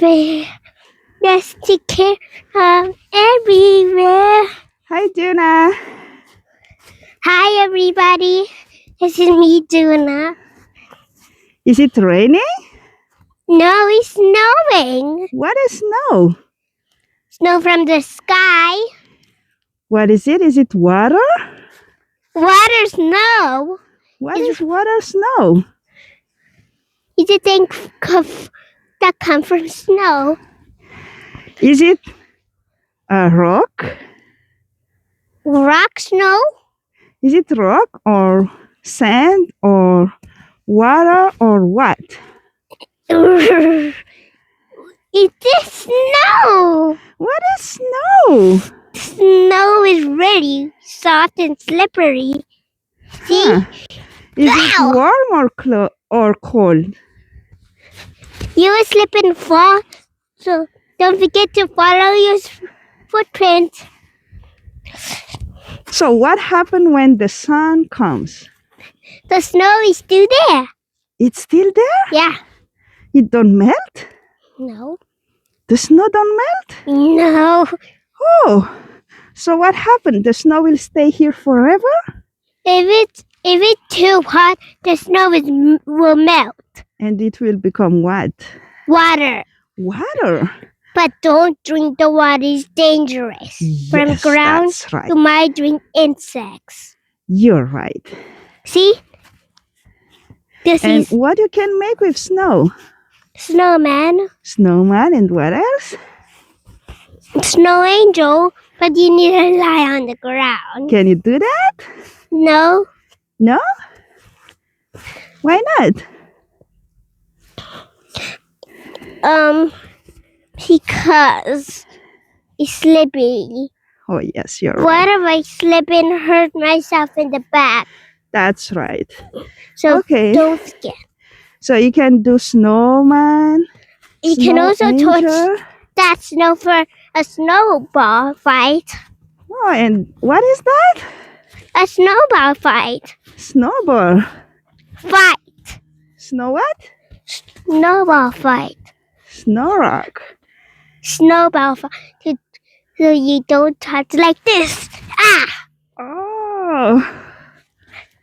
There's sticker everywhere. Hi, Dunah. Hi, everybody. This is me, Dunah. Is it raining? No, it's snowing. What is snow? Snow from the sky. What is it? Is it water? Water snow. What is water snow? It's a thing that comes from snow. Is it a rock? Rock snow? Is it rock or sand or water or what? It is snow. What is snow? Snow is really soft and slippery. See? Huh. Is it Ow! warm or cold? You will slip and fall, so don't forget to follow your footprint. So what happened when the sun comes? The snow is still there. It's still there? Yeah. It don't melt? No. The snow don't melt? No. Oh, so what happened? The snow will stay here forever? If it's too hot, the snow will melt. And it will become what? Water. Water. But don't drink the water. It's dangerous. From Yes, ground that's right. you might drink insects. You're right. See? This And is what you can make with snow? snowman, Snowman and what else? snow angel, but you need to lie on the ground. Can you do that? No. No? Why not? Because it's slippery. Oh, yes, you're What right. if I slip and hurt myself in the back? That's right. So Okay. don't scare. So you can do snowman. You can snow also angel. touch that snow for a snowball fight. Oh, and what is that? A snowball fight. Snowball. Fight. Snow what? Snowball fight. Snow rock. Snowball fight. So you don't touch like this. Ah! Oh.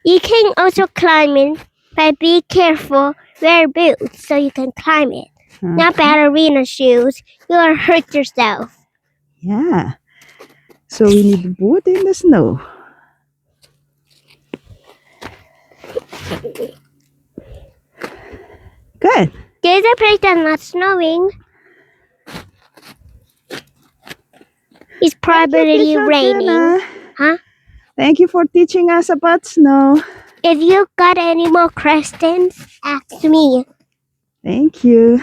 You can also climb it, but be careful. Wear boots so you can climb it. Not ballerina shoes. You'll hurt yourself. Yeah. So we need boot in the snow. Good. There's a place that's not snowing. It's probably Teacher raining. Dunah. Huh? Thank you for teaching us about snow. If you got any more questions, ask me. Thank you.